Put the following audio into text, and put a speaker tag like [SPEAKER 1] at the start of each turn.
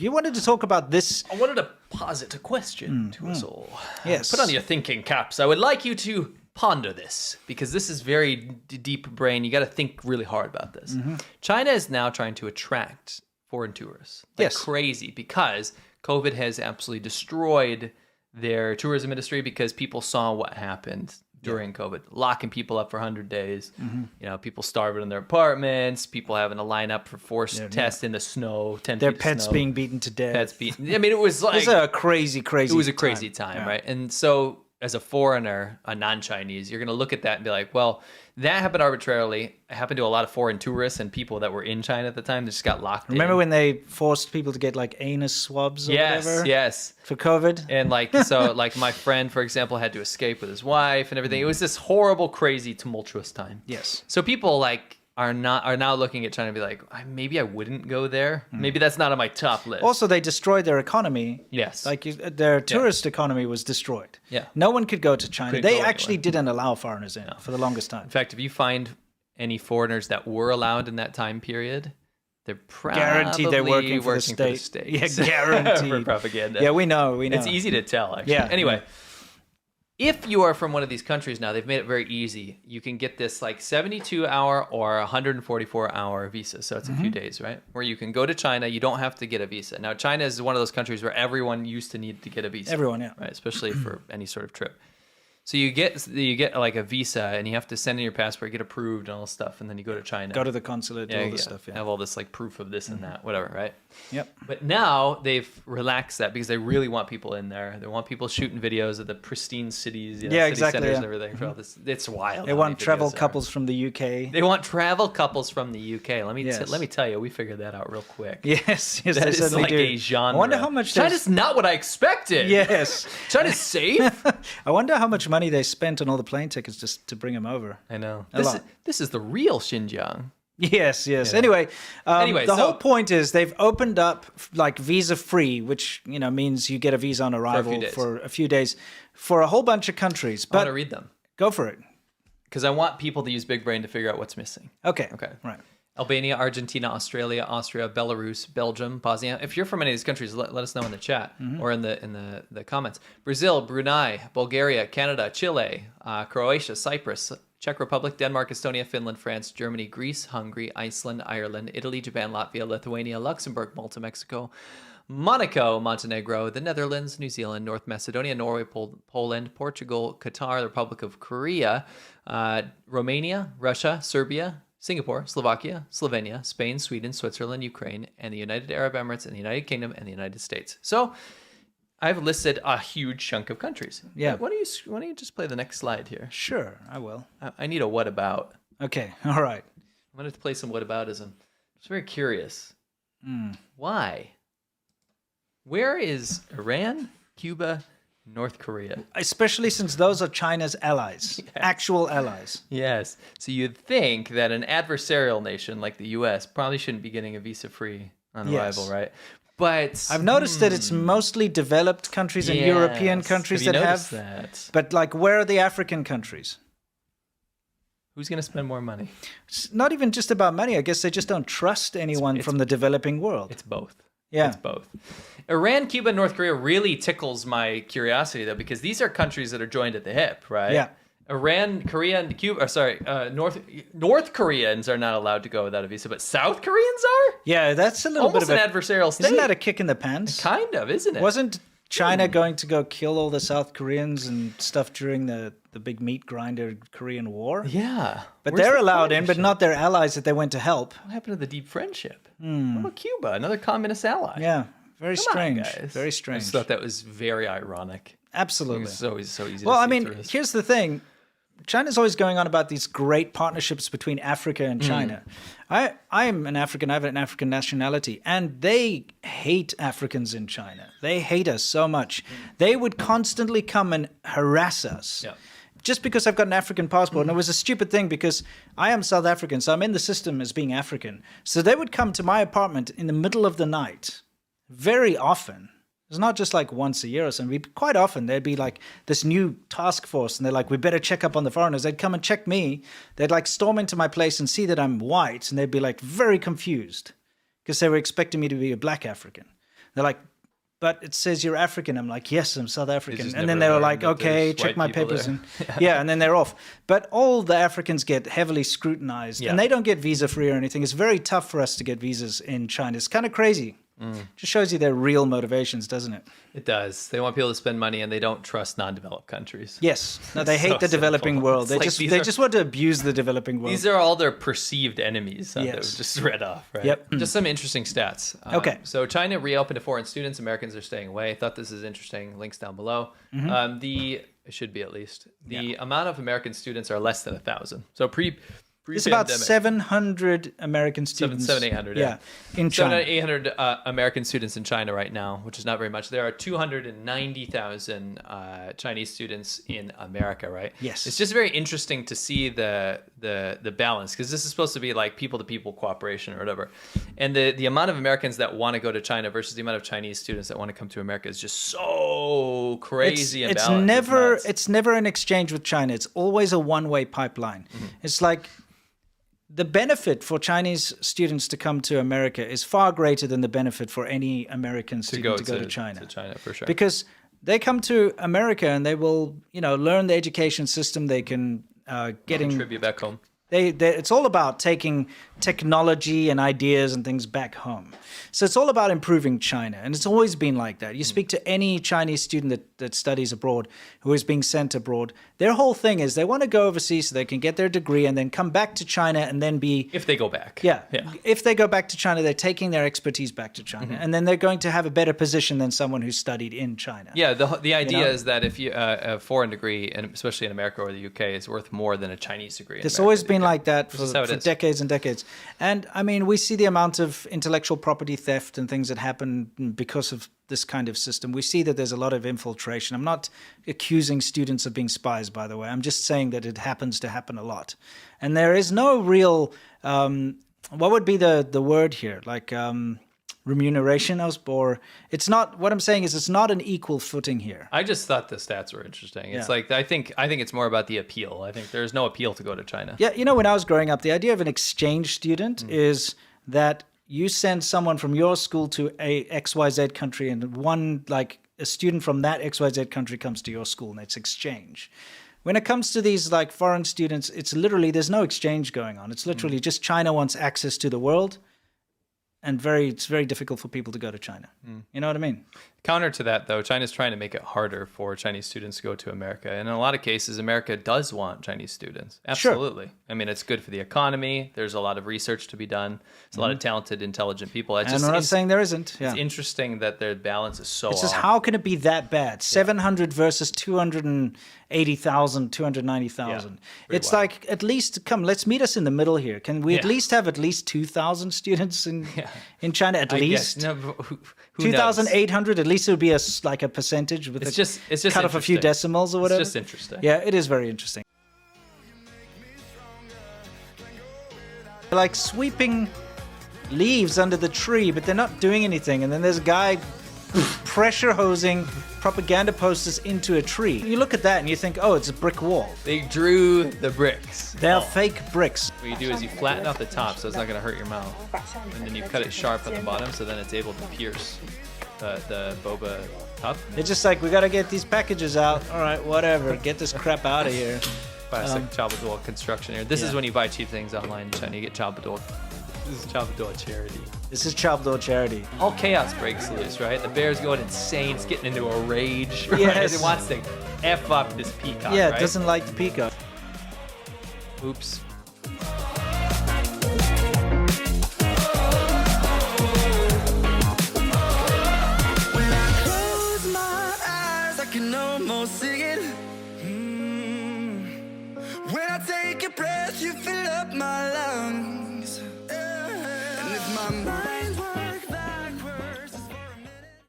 [SPEAKER 1] You wanted to talk about this.
[SPEAKER 2] I wanted to posit a question to us all.
[SPEAKER 1] Yes.
[SPEAKER 2] Put on your thinking caps. I would like you to ponder this, because this is very deep brain. You got to think really hard about this. China is now trying to attract foreign tourists like crazy, because COVID has absolutely destroyed their tourism industry, because people saw what happened during COVID, locking people up for 100 days, people starving in their apartments, people having to line up for forced tests in the snow, 10
[SPEAKER 1] Their
[SPEAKER 2] feet of
[SPEAKER 1] pets
[SPEAKER 2] snow.
[SPEAKER 1] being beaten to death.
[SPEAKER 2] Pets beaten. I mean, it was like...
[SPEAKER 1] It was a crazy
[SPEAKER 2] It was a crazy
[SPEAKER 1] time,
[SPEAKER 2] time, right? And so as a foreigner, a non-Chinese, you're going to look at that and be like, well, that happened arbitrarily. It happened to a lot of foreign tourists and people that were in China at the time. They just got locked
[SPEAKER 1] Remember
[SPEAKER 2] in.
[SPEAKER 1] when they forced people to get like anus swabs or whatever?
[SPEAKER 2] Yes.
[SPEAKER 1] For COVID?
[SPEAKER 2] And like my friend, for example, had to escape with his wife and everything. It was this horrible, crazy, tumultuous time.
[SPEAKER 1] Yes.
[SPEAKER 2] So people are now looking at China and be like, maybe I wouldn't go there. Maybe that's not on my top list.
[SPEAKER 1] Also, they destroyed their economy.
[SPEAKER 2] Yes.
[SPEAKER 1] Their tourist economy was destroyed.
[SPEAKER 2] Yeah.
[SPEAKER 1] No one could go to China.
[SPEAKER 2] Couldn't
[SPEAKER 1] They
[SPEAKER 2] go
[SPEAKER 1] actually
[SPEAKER 2] anywhere.
[SPEAKER 1] didn't allow foreigners in for the longest time.
[SPEAKER 2] In fact, if you find any foreigners that were allowed in that time period, they're probably
[SPEAKER 1] Guaranteed they're working for the state.
[SPEAKER 2] States.
[SPEAKER 1] Yeah, guaranteed.
[SPEAKER 2] For propaganda.
[SPEAKER 1] Yeah, we know.
[SPEAKER 2] It's easy to tell, actually.
[SPEAKER 1] Yeah.
[SPEAKER 2] Anyway, if you are from one of these countries now, they've made it very easy. You can get this like 72-hour or 144-hour visa. So it's a few days, right? Where you can go to China. You don't have to get a visa. Now, China is one of those countries where everyone used to need to get a visa.
[SPEAKER 1] Everyone, yeah.
[SPEAKER 2] Right, especially for any sort of trip. So you get like a visa, and you have to send in your passport, get approved, and all this stuff, and then you go to China.
[SPEAKER 1] Go to the consulate, all this stuff. Yeah.
[SPEAKER 2] Have all this like proof of this and that, whatever, right?
[SPEAKER 1] Yep.
[SPEAKER 2] But now they've relaxed that, because they really want people in there. They want people shooting videos of the pristine cities, city
[SPEAKER 1] exactly,
[SPEAKER 2] centers
[SPEAKER 1] yeah.
[SPEAKER 2] and everything. For all this, it's wild.
[SPEAKER 1] They
[SPEAKER 2] how
[SPEAKER 1] want
[SPEAKER 2] many
[SPEAKER 1] travel
[SPEAKER 2] videos
[SPEAKER 1] couples from the UK.
[SPEAKER 2] They want travel couples from the UK. Let me
[SPEAKER 1] Yes.
[SPEAKER 2] let me tell you, we figured that out real quick.
[SPEAKER 1] Yes,
[SPEAKER 2] That
[SPEAKER 1] they
[SPEAKER 2] is
[SPEAKER 1] certainly
[SPEAKER 2] like
[SPEAKER 1] do.
[SPEAKER 2] a genre.
[SPEAKER 1] I wonder how much
[SPEAKER 2] China's not what I expected.
[SPEAKER 1] Yes.
[SPEAKER 2] China's safe.
[SPEAKER 1] I wonder how much money they spent on all the plane tickets just to bring them over.
[SPEAKER 2] I know.
[SPEAKER 1] A lot.
[SPEAKER 2] This is the real Xinjiang.
[SPEAKER 1] Yes. Anyway, the
[SPEAKER 2] so-
[SPEAKER 1] whole point is they've opened up like visa free, which means you get a visa on arrival
[SPEAKER 2] days.
[SPEAKER 1] for a few days for a whole bunch of countries.
[SPEAKER 2] I want
[SPEAKER 1] But
[SPEAKER 2] to read them,
[SPEAKER 1] go for it.
[SPEAKER 2] because I want people to use big brain to figure out what's missing.
[SPEAKER 1] Okay.
[SPEAKER 2] Right. Albania, Argentina, Australia, Austria, Belarus, Belgium, Bosnia. If you're from any of these countries, let us know in the chat or in the comments. Brazil, Brunei, Bulgaria, Canada, Chile, Croatia, Cyprus, Czech Republic, Denmark, Estonia, Finland, France, Germany, Greece, Hungary, Iceland, Ireland, Italy, Japan, Latvia, Lithuania, Luxembourg, Malta, Mexico, Monaco, Montenegro, the Netherlands, New Zealand, North Macedonia, Norway, Poland, Portugal, Qatar, the Republic of Korea, Romania, Russia, Serbia, Singapore, Slovakia, Slovenia, Spain, Sweden, Switzerland, Ukraine, and the United Arab Emirates, and the United Kingdom, and the United States. So I've listed a huge chunk of countries.
[SPEAKER 1] Yeah.
[SPEAKER 2] Why don't you just play the next slide here?
[SPEAKER 1] Sure, I will.
[SPEAKER 2] I need a what about.
[SPEAKER 1] Okay. All right.
[SPEAKER 2] I'm going to play some whataboutism. I'm just very curious. Why? Where is Iran, Cuba, North Korea?
[SPEAKER 1] Especially since those are China's allies, actual allies.
[SPEAKER 2] Yes. So you'd think that an adversarial nation like the U.S. probably shouldn't be getting a visa-free on arrival, right? But
[SPEAKER 1] I've noticed that it's mostly developed countries and European countries
[SPEAKER 2] have you
[SPEAKER 1] that
[SPEAKER 2] noticed
[SPEAKER 1] have.
[SPEAKER 2] that?
[SPEAKER 1] But like, where are the African countries?
[SPEAKER 2] Who's going to spend more money?
[SPEAKER 1] It's not even just about money. I guess they just don't trust anyone from the developing world.
[SPEAKER 2] It's both.
[SPEAKER 1] Yeah.
[SPEAKER 2] It's both. Iran, Cuba, and North Korea really tickles my curiosity, though, because these are countries that are joined at the hip, right?
[SPEAKER 1] Yeah.
[SPEAKER 2] Iran, Korea, and Cuba. North Koreans are not allowed to go without a visa, but South Koreans are.
[SPEAKER 1] Yeah, that's a little
[SPEAKER 2] Almost
[SPEAKER 1] bit of
[SPEAKER 2] an adversarial state.
[SPEAKER 1] Isn't that a kick in the pants?
[SPEAKER 2] Kind of, isn't it?
[SPEAKER 1] Wasn't China going to go kill all the South Koreans and stuff during the big meat grinder Korean War?
[SPEAKER 2] Yeah.
[SPEAKER 1] But
[SPEAKER 2] Where's
[SPEAKER 1] they're
[SPEAKER 2] the
[SPEAKER 1] allowed in, but
[SPEAKER 2] partnership?
[SPEAKER 1] not their allies that they went to help.
[SPEAKER 2] What happened to the deep friendship? What about Cuba, another communist ally?
[SPEAKER 1] Yeah, very
[SPEAKER 2] Come on,
[SPEAKER 1] strange.
[SPEAKER 2] guys.
[SPEAKER 1] Very
[SPEAKER 2] I
[SPEAKER 1] strange.
[SPEAKER 2] just thought that was very ironic.
[SPEAKER 1] Absolutely.
[SPEAKER 2] It's so easy
[SPEAKER 1] Well,
[SPEAKER 2] to
[SPEAKER 1] I
[SPEAKER 2] see
[SPEAKER 1] mean,
[SPEAKER 2] through this.
[SPEAKER 1] here's the thing. China's always going on about these great partnerships between Africa and China. I'm an African, I have an African nationality, and they hate Africans in China. They hate us so much. They would constantly come and harass us.
[SPEAKER 2] Yeah.
[SPEAKER 1] Just because I've got an African passport. And it was a stupid thing because I am South African, so I'm in the system as being African. So they would come to my apartment in the middle of the night very often. It's not just like once a year or something. Quite often, there'd be like this new task force, and they're like, we better check up on the foreigners. They'd come and check me. They'd like storm into my place and see that I'm white, and they'd be like very confused because they were expecting me to be a black African. They're like, but it says you're African. I'm like, yes, I'm South African.
[SPEAKER 2] just
[SPEAKER 1] And then
[SPEAKER 2] never
[SPEAKER 1] they were
[SPEAKER 2] learned
[SPEAKER 1] like,
[SPEAKER 2] that
[SPEAKER 1] okay,
[SPEAKER 2] there's
[SPEAKER 1] check
[SPEAKER 2] white
[SPEAKER 1] my
[SPEAKER 2] people
[SPEAKER 1] papers.
[SPEAKER 2] there.
[SPEAKER 1] And and then they're off. But all the Africans get heavily scrutinized and they don't get visa free or anything. It's very tough for us to get visas in China. It's kind of crazy. Just shows you their real motivations, doesn't it?
[SPEAKER 2] It does. They want people to spend money, and they don't trust non-developed countries.
[SPEAKER 1] Yes. No, they hate
[SPEAKER 2] So
[SPEAKER 1] the developing
[SPEAKER 2] simple.
[SPEAKER 1] world.
[SPEAKER 2] It's
[SPEAKER 1] They
[SPEAKER 2] like
[SPEAKER 1] just
[SPEAKER 2] these
[SPEAKER 1] they
[SPEAKER 2] are-
[SPEAKER 1] just want to abuse the developing world.
[SPEAKER 2] These are all their perceived enemies that
[SPEAKER 1] Yes.
[SPEAKER 2] we've just read off, right?
[SPEAKER 1] Yep.
[SPEAKER 2] Just some interesting stats.
[SPEAKER 1] Okay.
[SPEAKER 2] So China reopened to foreign students. Americans are staying away. I thought this is interesting. Links down below. It should be at least. The amount of American students are less than 1,000. So
[SPEAKER 1] It's about
[SPEAKER 2] pre-pandemic.
[SPEAKER 1] 700 American students.
[SPEAKER 2] 800,
[SPEAKER 1] yeah. In China.
[SPEAKER 2] 800 American students in China right now, which is not very much. There are 290,000 Chinese students in America, right?
[SPEAKER 1] Yes.
[SPEAKER 2] It's just very interesting to see the balance, because this is supposed to be like people-to-people cooperation or whatever. And the amount of Americans that want to go to China versus the amount of Chinese students that want to come to America is just so crazy
[SPEAKER 1] it's
[SPEAKER 2] imbalanced.
[SPEAKER 1] it's never an exchange with China. It's always a one-way pipeline. It's like the benefit for Chinese students to come to America is far greater than the benefit for any American student to go to China.
[SPEAKER 2] To China, for sure.
[SPEAKER 1] Because they come to America and they will, learn the education system. They can get in.
[SPEAKER 2] Contribute back home.
[SPEAKER 1] It's all about taking technology and ideas and things back home. So it's all about improving China. And it's always been like that. You speak to any Chinese student that studies abroad who is being sent abroad, their whole thing is they want to go overseas so they can get their degree and then come back to China and then be...
[SPEAKER 2] If they go back.
[SPEAKER 1] Yeah. If they go back to China, they're taking their expertise back to China. And then they're going to have a better position than someone who studied in China.
[SPEAKER 2] Yeah, the idea is that if you a foreign degree, and especially in America or the UK, is worth more than a Chinese degree.
[SPEAKER 1] It's always been like that for
[SPEAKER 2] how it is.
[SPEAKER 1] decades and decades. And I mean, we see the amount of intellectual property theft and things that happen because of this kind of system. We see that there's a lot of infiltration. I'm not accusing students of being spies, by the way. I'm just saying that it happens to happen a lot. And there is no real, what would be the word here? Like remuneration, or it's not, what I'm saying is it's not an equal footing here.
[SPEAKER 2] I just thought the stats were interesting. It's
[SPEAKER 1] Yeah.
[SPEAKER 2] like, I think it's more about the appeal. I think there's no appeal to go to China.
[SPEAKER 1] Yeah, when I was growing up, the idea of an exchange student is that you send someone from your school to a XYZ country, and a student from that XYZ country comes to your school, and it's exchange. When it comes to these like foreign students, it's literally, there's no exchange going on. It's literally just China wants access to the world, and it's very difficult for people to go to China. You know what I mean?
[SPEAKER 2] Counter to that, though, China's trying to make it harder for Chinese students to go to America. And in a lot of cases, America does want Chinese students. Absolutely. I mean, it's good for the economy. There's a lot of research to be done. There's a lot of talented, intelligent people.
[SPEAKER 1] And I'm not saying there isn't. Yeah.
[SPEAKER 2] It's interesting that their balance is so
[SPEAKER 1] It's just,
[SPEAKER 2] off.
[SPEAKER 1] how can it be that bad? 700 versus 280,000, 290,000.
[SPEAKER 2] pretty
[SPEAKER 1] It's
[SPEAKER 2] wild.
[SPEAKER 1] like, at least, let's meet us in the middle here. Can we at least have at least 2,000 students in China? At
[SPEAKER 2] I
[SPEAKER 1] least?
[SPEAKER 2] guess. No, but who knows?
[SPEAKER 1] 2,800, at least it would be like a percentage with
[SPEAKER 2] It's just
[SPEAKER 1] cut off a few
[SPEAKER 2] interesting.
[SPEAKER 1] decimals or whatever.
[SPEAKER 2] It's just interesting.
[SPEAKER 1] Yeah, it is very interesting. They're like sweeping leaves under the tree, but they're not doing anything. And then there's a guy pressure hosing propaganda posters into a tree. You look at that and you think, oh, it's a brick wall.
[SPEAKER 2] They drew the bricks.
[SPEAKER 1] They're fake bricks.
[SPEAKER 2] What you do is you flatten out the top so it's not going to hurt your mouth. And then you cut it sharp at the bottom so then it's able to pierce the boba cup.
[SPEAKER 1] They're just like, we got to get these packages out. All right, whatever. Get this crap out of here.
[SPEAKER 2] Classic Chabadol construction here. This is
[SPEAKER 1] yeah.
[SPEAKER 2] when you buy cheap things online in China. You get Chabadol. This is Chabadol charity.
[SPEAKER 1] This is Chabadol charity.
[SPEAKER 2] All chaos breaks loose, right? The bear's going insane. It's getting into a rage. Right?
[SPEAKER 1] Yes.
[SPEAKER 2] It wants to F up this peacock,
[SPEAKER 1] Yeah,
[SPEAKER 2] right?
[SPEAKER 1] it doesn't like the peacock.
[SPEAKER 2] Oops.
[SPEAKER 3] Can almost see it. When I take a breath, you fill up my lungs.